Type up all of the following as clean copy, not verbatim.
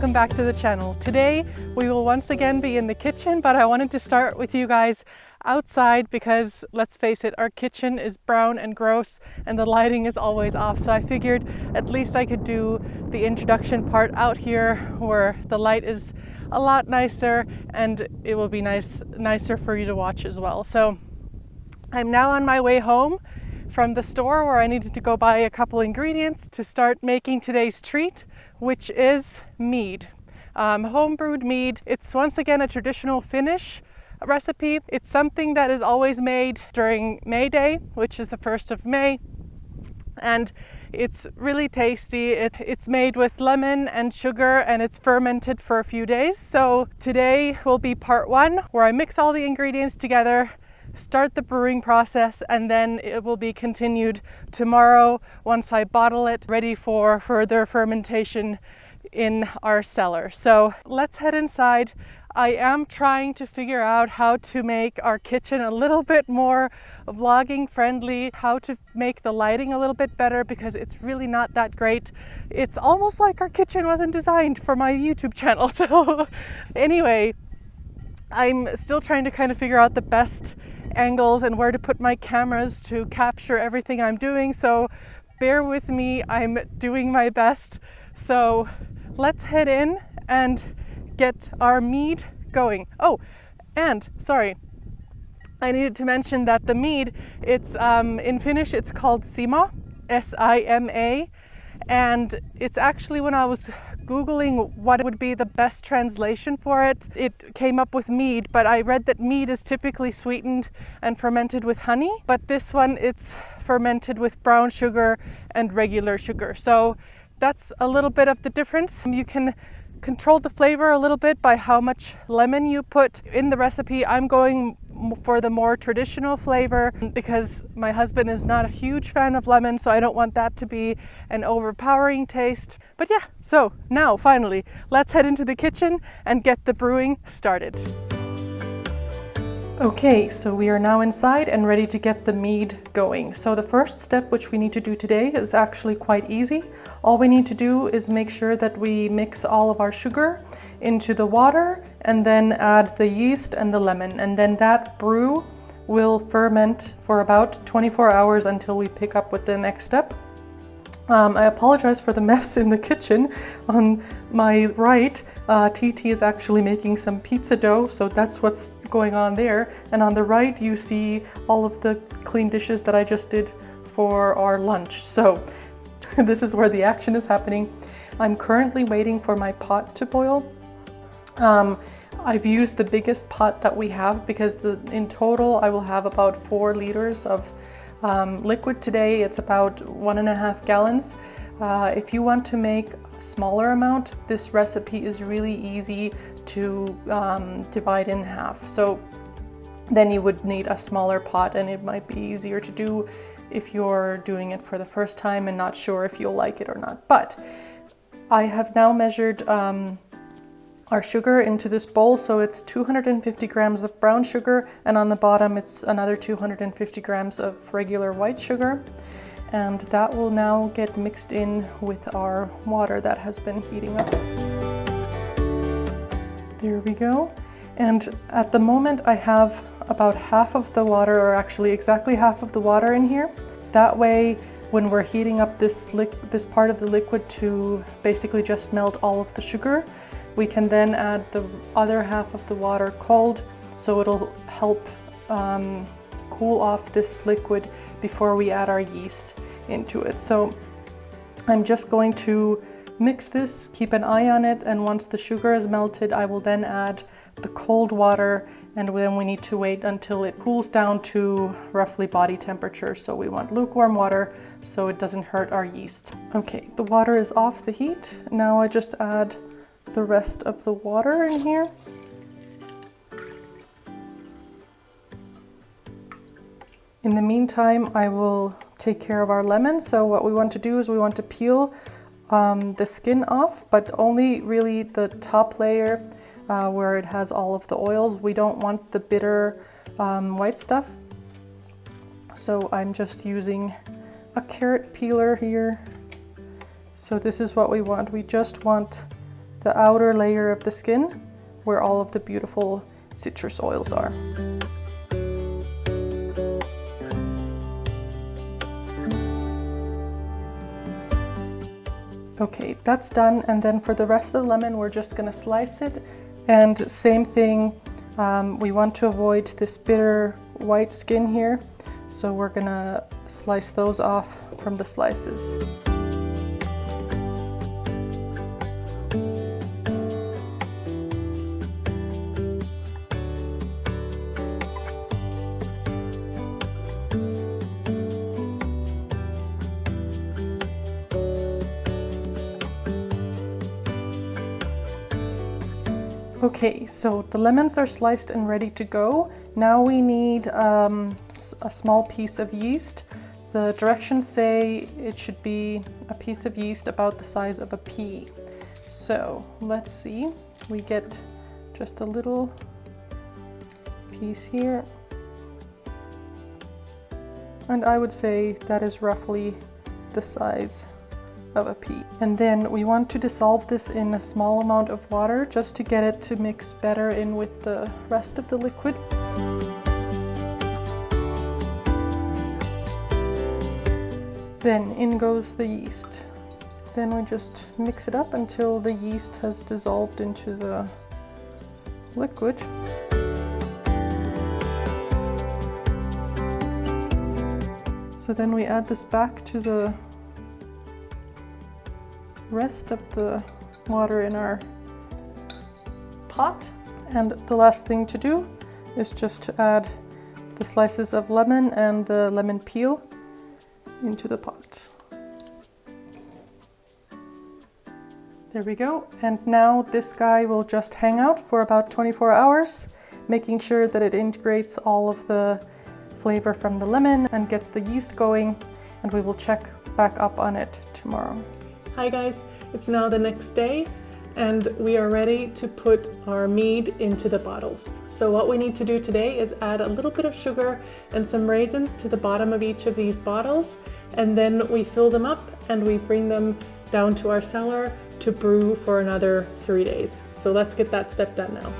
welcome back to the channel. Today we will once again be in the kitchen, but I wanted to start with you guys outside because let's face it, our kitchen is brown and gross and the lighting is always off. So I figured at least I could do the introduction part out here where the light is a lot nicer and it will be nicer for you to watch as well. So I'm now on my way home from the store where I needed to go buy a couple ingredients to start making today's treat, which is mead. Homebrewed mead. It's once again a traditional Finnish recipe. It's something that is always made during May Day, which is the 1st of May. And it's really tasty. It's made with lemon and sugar and it's fermented for a few days. So today will be part 1 where I mix all the ingredients together, start the brewing process, and then it will be continued tomorrow once I bottle it, ready for further fermentation in our cellar. So let's head inside. I am trying to figure out how to make our kitchen a little bit more vlogging friendly, how to make the lighting a little bit better because it's really not that great. It's almost like our kitchen wasn't designed for my YouTube channel. So anyway, I'm still trying to kind of figure out the best angles and where to put my cameras to capture everything I'm doing. So bear with me, I'm doing my best. So let's head in and get our mead going. Oh, and sorry, I needed to mention that the mead, it's in Finnish, it's called Sima, S-I-M-A. And it's actually, when I was Googling what would be the best translation for it, it came up with mead, but I read that mead is typically sweetened and fermented with honey, but this one it's fermented with brown sugar and regular sugar. So that's a little bit of the difference. You can control the flavor a little bit by how much lemon you put in the recipe. I'm going for the more traditional flavor because my husband is not a huge fan of lemon, so I don't want that to be an overpowering taste. But yeah, so now finally, let's head into the kitchen and get the brewing started. Okay, so we are now inside and ready to get the mead going. So the first step which we need to do today is actually quite easy. All we need to do is make sure that we mix all of our sugar into the water and then add the yeast and the lemon. And then that brew will ferment for about 24 hours until we pick up with the next step. I apologize for the mess in the kitchen. On my right, TT is actually making some pizza dough, so that's what's going on there. And on the right, you see all of the clean dishes that I just did for our lunch. So this is where the action is happening. I'm currently waiting for my pot to boil. I've used the biggest pot that we have because in total I will have about 4 liters of liquid today. It's about 1.5 gallons. If you want to make a smaller amount, this recipe is really easy to divide in half. So then you would need a smaller pot and it might be easier to do if you're doing it for the first time and not sure if you'll like it or not. But I have now measured our sugar into this bowl, so it's 250 grams of brown sugar, and on the bottom it's another 250 grams of regular white sugar, and that will now get mixed in with our water that has been heating up. There we go. And at the moment I have about half of the water, or actually exactly half of the water in here. That way when we're heating up this part of the liquid to basically just melt all of the sugar, we can then add the other half of the water cold, so it'll help cool off this liquid before we add our yeast into it. So I'm just going to mix this, keep an eye on it, and once the sugar is melted, I will then add the cold water, and then we need to wait until it cools down to roughly body temperature. So we want lukewarm water so it doesn't hurt our yeast. Okay, the water is off the heat. Now I just add the rest of the water in here. In the meantime, I will take care of our lemon. So what we want to do is we want to peel the skin off, but only really the top layer where it has all of the oils. We don't want the bitter white stuff. So I'm just using a carrot peeler here. So this is what we want. We just want the outer layer of the skin where all of the beautiful citrus oils are. Okay, that's done, and then for the rest of the lemon we're just gonna slice it, and same thing, we want to avoid this bitter white skin here, so we're gonna slice those off from the slices. Okay, so the lemons are sliced and ready to go. Now we need a small piece of yeast. The directions say it should be a piece of yeast about the size of a pea. So let's see, we get just a little piece here. And I would say that is roughly the size of a pea. And then we want to dissolve this in a small amount of water just to get it to mix better in with the rest of the liquid. Then in goes the yeast. Then we just mix it up until the yeast has dissolved into the liquid. So then we add this back to the rest of the water in our pot. And the last thing to do is just to add the slices of lemon and the lemon peel into the pot. There we go. And now this guy will just hang out for about 24 hours, making sure that it integrates all of the flavor from the lemon and gets the yeast going, and we will check back up on it tomorrow. Hi guys, it's now the next day and we are ready to put our mead into the bottles. So what we need to do today is add a little bit of sugar and some raisins to the bottom of each of these bottles, and then we fill them up and we bring them down to our cellar to brew for another 3 days. So let's get that step done now.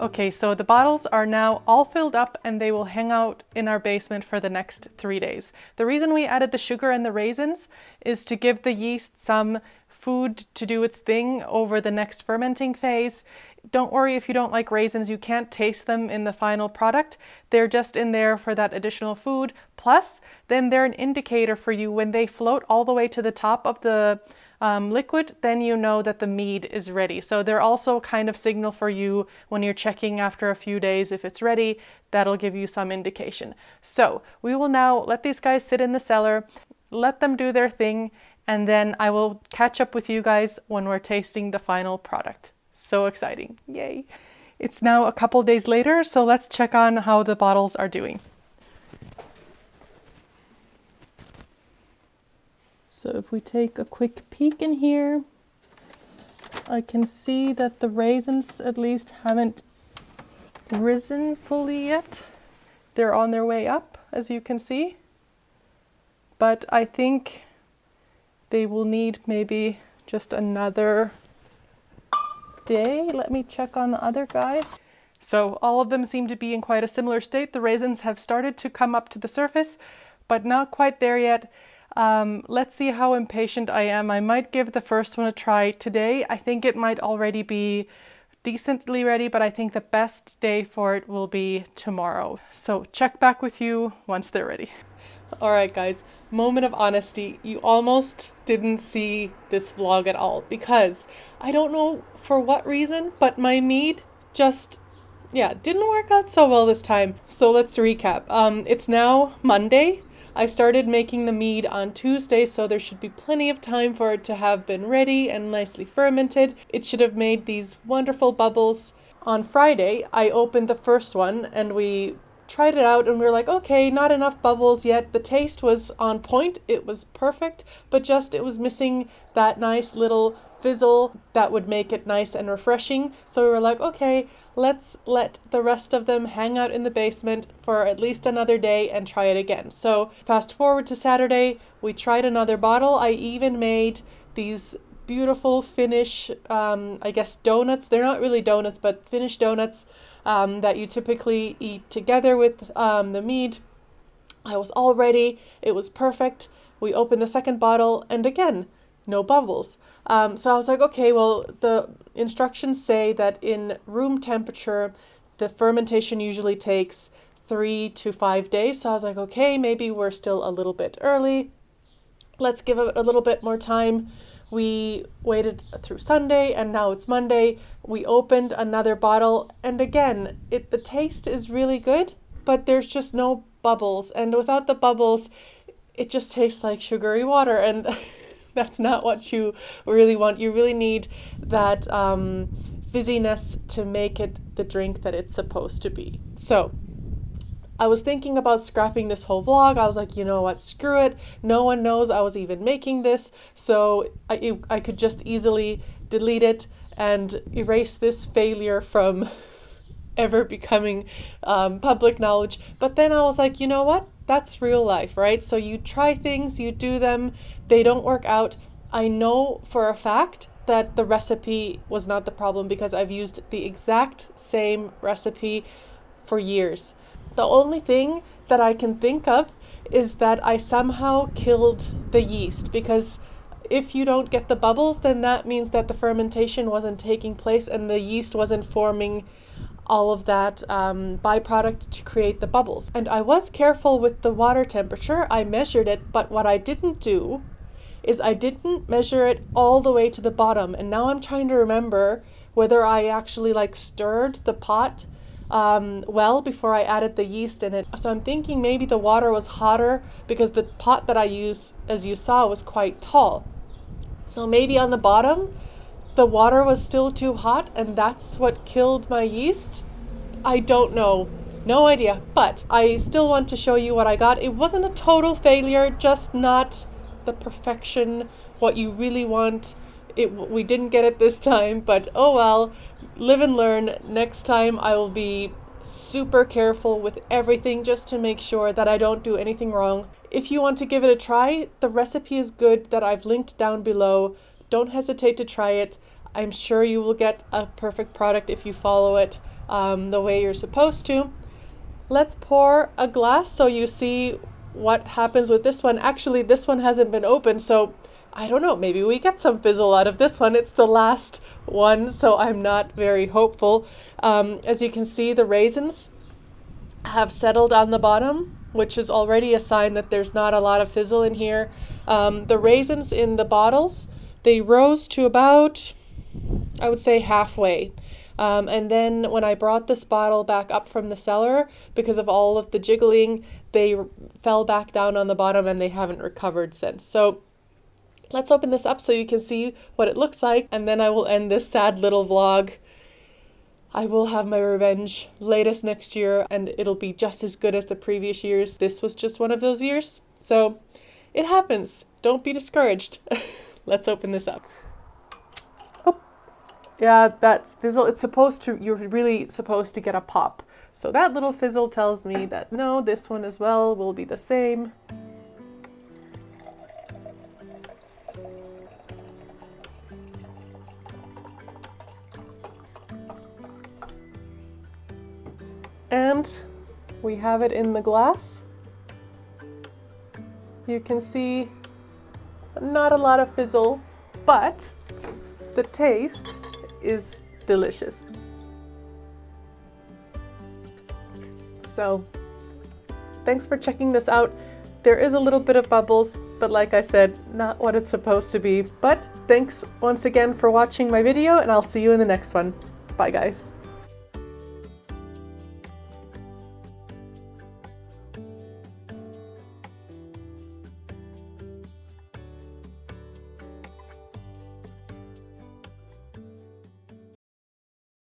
Okay, so the bottles are now all filled up and they will hang out in our basement for the next 3 days. The reason we added the sugar and the raisins is to give the yeast some food to do its thing over the next fermenting phase. Don't worry if you don't like raisins, you can't taste them in the final product. They're just in there for that additional food. Plus, then they're an indicator for you when they float all the way to the top of the liquid, then you know that the mead is ready. So they're also kind of signal for you when you're checking after a few days if it's ready. That'll give you some indication. So we will now let these guys sit in the cellar, let them do their thing, and then I will catch up with you guys when we're tasting the final product. So exciting, yay. It's now a couple days later, so let's check on how the bottles are doing. So if we take a quick peek in here, I can see that the raisins at least haven't risen fully yet. They're on their way up, as you can see. But I think they will need maybe just another day. Let me check on the other guys. So all of them seem to be in quite a similar state. The raisins have started to come up to the surface, but not quite there yet. Let's see how impatient I am. I might give the first one a try today. I think it might already be decently ready, but I think the best day for it will be tomorrow. So check back with you once they're ready. All right, guys, moment of honesty. You almost didn't see this vlog at all because I don't know for what reason, but my mead just, didn't work out so well this time. So let's recap. It's now Monday. I started making the mead on Tuesday, so there should be plenty of time for it to have been ready and nicely fermented. It should have made these wonderful bubbles. On Friday, I opened the first one and we tried it out and we were like, okay, not enough bubbles yet. The taste was on point. It was perfect, but just it was missing that nice little fizzle that would make it nice and refreshing. So we were like, okay, let's let the rest of them hang out in the basement for at least another day and try it again. So fast forward to Saturday, we tried another bottle. I even made these beautiful Finnish, I guess donuts. They're not really donuts, but Finnish donuts that you typically eat together with the mead. I was all ready. It was perfect. We opened the second bottle and again, no bubbles. So I was like, okay, well, the instructions say that in room temperature, the fermentation usually takes 3 to 5 days. So I was like, okay, maybe we're still a little bit early. Let's give it a little bit more time. We waited through Sunday and now it's Monday. We opened another bottle and again, the taste is really good, but there's just no bubbles. And without the bubbles, it just tastes like sugary water and that's not what you really want. You really need that fizziness to make it the drink that it's supposed to be. So I was thinking about scrapping this whole vlog. I was like, you know what, screw it. No one knows I was even making this. So I could just easily delete it and erase this failure from ever becoming public knowledge. But then I was like, you know what? That's real life, right? So you try things, you do them, they don't work out. I know for a fact that the recipe was not the problem because I've used the exact same recipe for years. The only thing that I can think of is that I somehow killed the yeast, because if you don't get the bubbles, then that means that the fermentation wasn't taking place and the yeast wasn't forming all of that byproduct to create the bubbles. And I was careful with the water temperature. I measured it, but what I didn't do is I didn't measure it all the way to the bottom. And now I'm trying to remember whether I actually stirred the pot well before I added the yeast in it. So I'm thinking maybe the water was hotter because the pot that I used, as you saw, was quite tall. So maybe on the bottom, the water was still too hot and that's what killed my yeast. I don't know. No idea. But I still want to show you what I got. It wasn't a total failure, just not the perfection, what you really want. We didn't get it this time, but oh well, live and learn. Next time I will be super careful with everything just to make sure that I don't do anything wrong. If you want to give it a try, the recipe is good that I've linked down below. Don't hesitate to try it. I'm sure you will get a perfect product if you follow it the way you're supposed to. Let's pour a glass so you see what happens with this one. Actually, this one hasn't been opened, so I don't know, maybe we get some fizzle out of this one. It's the last one, so I'm not very hopeful. As you can see, the raisins have settled on the bottom, which is already a sign that there's not a lot of fizzle in here. The raisins in the bottles, they rose to about, I would say, halfway. And then when I brought this bottle back up from the cellar, because of all of the jiggling, they fell back down on the bottom and they haven't recovered since. So let's open this up so you can see what it looks like, and then I will end this sad little vlog. I will have my revenge latest next year, and it'll be just as good as the previous years. This was just one of those years, so it happens. Don't be discouraged. Let's open this up. Oh, yeah, that's fizzle. You're really supposed to get a pop. So that little fizzle tells me that no, this one as well will be the same. And we have it in the glass. You can see not a lot of fizzle, but the taste is delicious. So thanks for checking this out. There is a little bit of bubbles, but like I said, not what it's supposed to be. But thanks once again for watching my video, and I'll see you in the next one. Bye guys.